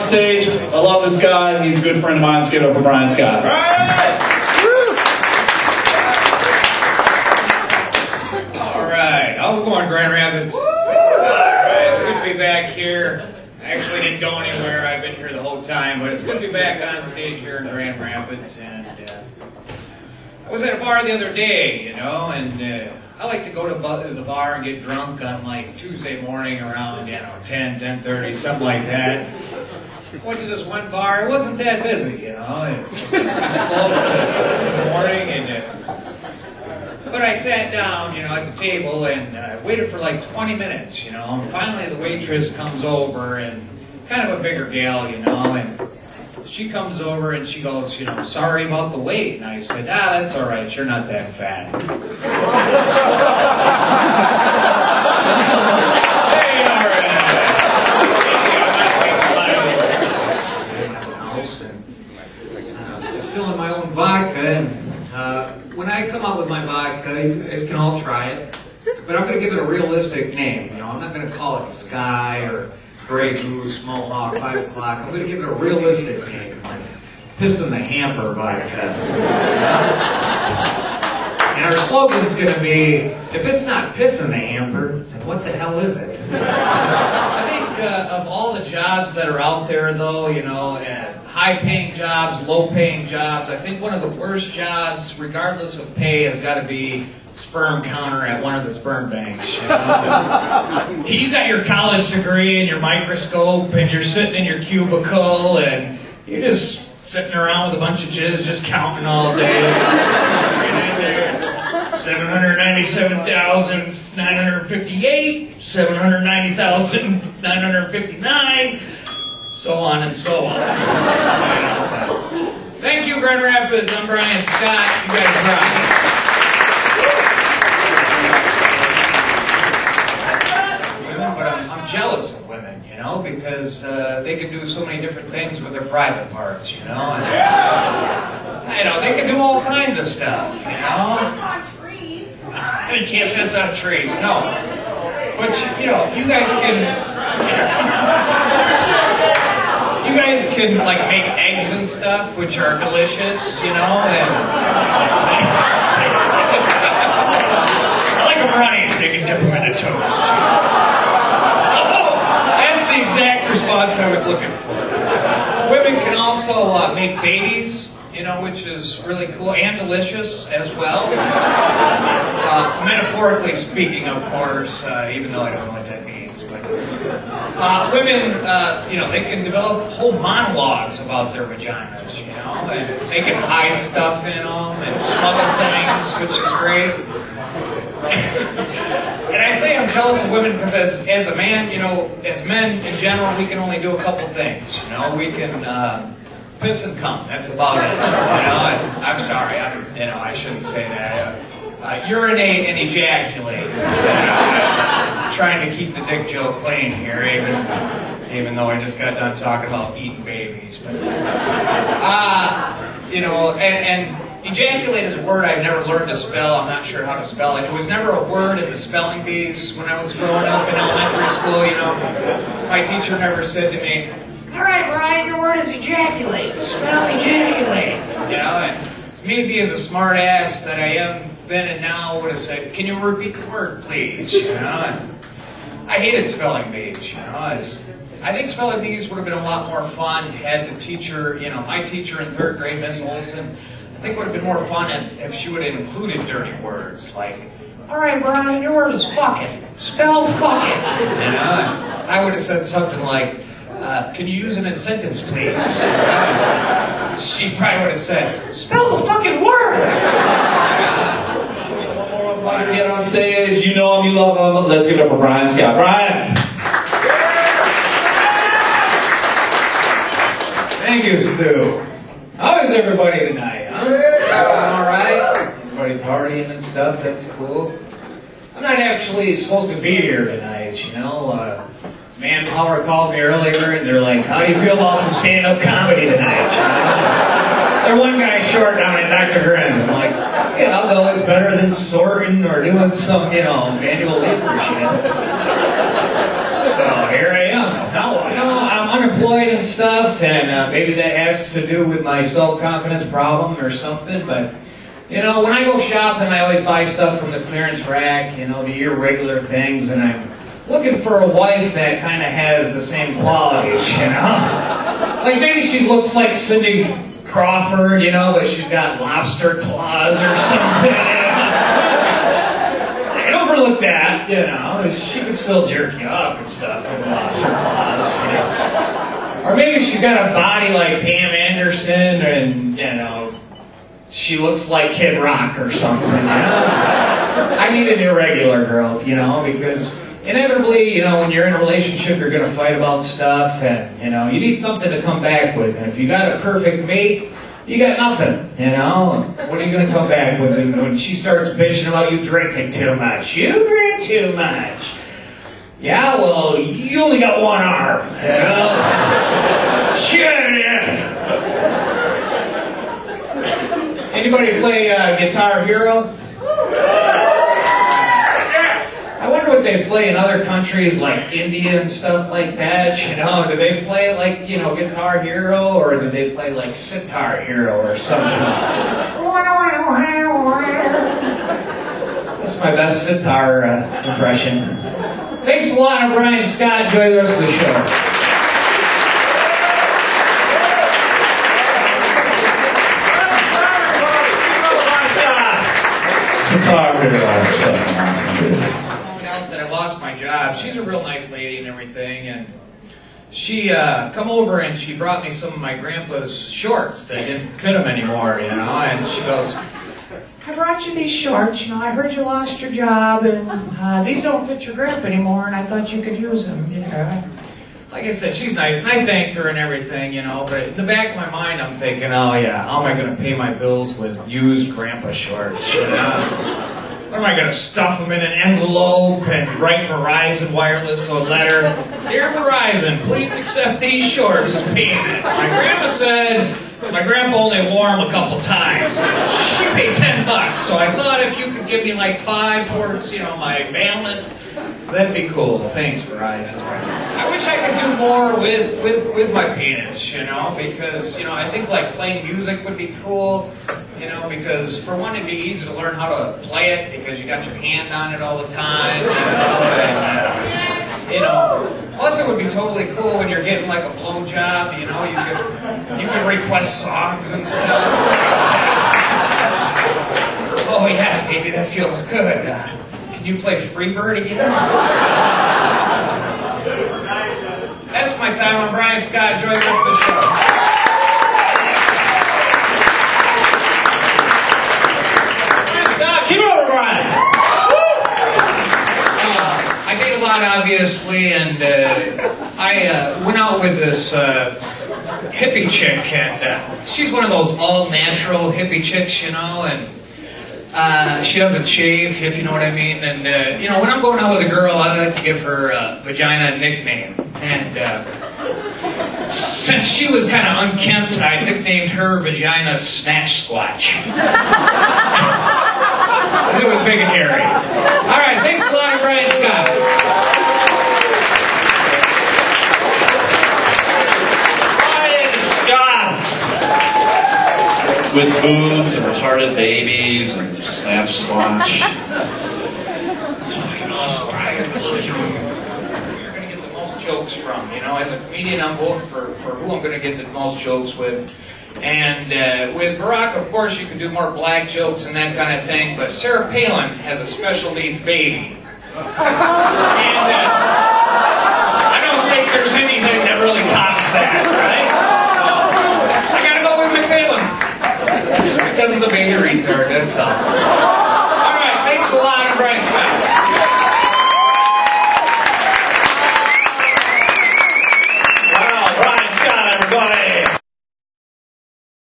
stage. I love this guy. He's a good friend of mine. Let's give it up for Bryan Scott. All right. How's it going, Grand Rapids? All right. It's good to be back here. I actually didn't go anywhere. I've been here the whole time, but it's good to be back on stage here in Grand Rapids. And I was at a bar the other day, you know, and I like to go to the bar and get drunk on like Tuesday morning around, 10, 10:30, something like that. Went to this one bar. It wasn't that busy, you know. It was slow in the morning, but I sat down, at the table and waited for like 20 minutes, And finally the waitress comes over, and kind of a bigger gal, and she comes over and she goes, sorry about the wait. And I said, that's all right. You're not that fat. Hey, all right. Distilling my own vodka. And when I come out with my vodka, you guys can all try it. But I'm going to give it a realistic name. I'm not going to call it Sky or Grey Goose, Mohawk, 5 o'clock. I'm going to give it a realistic name, like Piss in the Hamper vodka. And our slogan's going to be, if it's not Piss in the Hamper, then what the hell is it? I think of all the jobs that are out there, though, high-paying jobs, low-paying jobs, I think one of the worst jobs, regardless of pay, has got to be sperm counter at one of the sperm banks. You got your college degree and your microscope, and you're sitting in your cubicle, and you're just sitting around with a bunch of jizz, just counting all day. 797,958, 790,959, so on and so on. Thank you, Grand Rapids. I'm Bryan Scott. You guys rock. Jealous of women, because they can do so many different things with their private parts, and, they can do all kinds of stuff, You can't piss on trees, no. But, you guys can, like, make eggs and stuff, which are delicious, and I like them runny, so you can dip them in a toast. Exact response I was looking for. Women can also make babies, which is really cool and delicious as well. Metaphorically speaking, of course, even though I don't know what that means. But women, they can develop whole monologues about their vaginas, and they can hide stuff in them and smuggle things, which is great. And I say I'm jealous of women because as a man, as men in general, we can only do a couple things. We can piss and cum. That's about it. I'm sorry. I shouldn't say that. Urinate and ejaculate. Trying to keep the dick joke clean here, even though I just got done talking about eating babies. But, and ejaculate is a word I've never learned to spell. I'm not sure how to spell it. It was never a word in the spelling bees when I was growing up in elementary school, My teacher never said to me, all right, Bryan, your word is ejaculate. Spell ejaculate. And me being the smart ass that I am then and now would have said, can you repeat the word, please? And I hated spelling bees, I think spelling bees would have been a lot more fun had the teacher, my teacher in 3rd grade, Miss Olson, I think it would have been more fun if she would have included dirty words, like, all right, Bryan, your word is fucking. Spell fucking. I would have said something like, can you use it in a sentence, please? She probably would have said, spell the fucking word. One more to get on stage. You know him, you love him. Let's give it up for Bryan Scott. Bryan. Thank you, Stu. How is everybody tonight? All right? Everybody partying and stuff, that's cool. I'm not actually supposed to be here tonight, Manpower called me earlier and they're like, how do you feel about some stand-up comedy tonight? They're one guy short down at Dr.grins. I'm like, though it's better than sorting or doing some, manual labor shit. So here I am. Now, I'm unemployed and stuff, and maybe that has to do with my self-confidence problem or something, but, you know, when I go shopping, I always buy stuff from the clearance rack, you know, the irregular things, and I'm looking for a wife that kind of has the same qualities, you know? Like, maybe she looks like Cindy Crawford, you know, but she's got lobster claws or something. I overlook that, you know. She could still jerk you up and stuff with lobster claws, you know. Or maybe she's got a body like Pam Anderson, and, you know, she looks like Kid Rock or something, you know. I need an irregular girl, you know, because inevitably, you know, when you're in a relationship, you're going to fight about stuff, and, you know, you need something to come back with. And if you got a perfect mate, you got nothing, you know. What are you going to come back with when she starts bitching about you drinking too much? You drink too much. Yeah, well, you only got one arm, you know. Shit, yeah. Anybody play Guitar Hero? I wonder what they play in other countries like India and stuff like that, you know. Do they play like, you know, Guitar Hero, or do they play like Sitar Hero or something? That's my best sitar impression. Thanks a lot, I'm Bryan Scott. Enjoy the rest of the show. Sitar Hero. That I lost my job. She's a real nice lady and everything, and she come over and she brought me some of my grandpa's shorts that didn't fit him anymore, you know, and she goes, I brought you these shorts, you know, I heard you lost your job, and these don't fit your grandpa anymore, and I thought you could use them, you know. Like I said, she's nice, and I thanked her and everything, you know, but in the back of my mind I'm thinking, oh yeah, how am I going to pay my bills with used grandpa shorts, you know? What am I going to stuff them in an envelope and write Verizon Wireless a letter? Dear Verizon, please accept these shorts as payment. My grandma said my grandpa only wore them a couple times. She paid $10, so I thought if you could give me like 5 towards, you know, my balance, that'd be cool. Thanks, Verizon. I wish I could do more with my penis, you know, because, you know, I think like playing music would be cool. You know, because for one, it'd be easy to learn how to play it because you got your hand on it all the time, you know, and, you know. Plus, it would be totally cool when you're getting like a blowjob, you know, you could request songs and stuff. Oh yeah, baby, that feels good. Can you play Freebird again? That's my time. I'm Bryan Scott. Enjoy the rest of the show. Keep it over, Bryan. I date a lot, obviously, and I went out with this hippie chick, and she's one of those all-natural hippie chicks, you know, and she doesn't shave, if you know what I mean. And, you know, when I'm going out with a girl, I like to give her vagina a nickname. And since she was kind of unkempt, I nicknamed her Vagina Snatch Squatch. Because it was big and hairy. All right, thanks a lot, Bryan Scott. Bryan Scott! With boobs and retarded babies and snatch squash. It's fucking awesome, Bryan. You're going to get the most jokes from. You know, as a comedian, I'm voting for who I'm going to get the most jokes with. And with Barack, of course, you can do more black jokes and that kind of thing, but Sarah Palin has a special needs baby. And I don't think there's anything that really tops that, right? So, I gotta go with McPalin. Just because of the baby retard, that's all.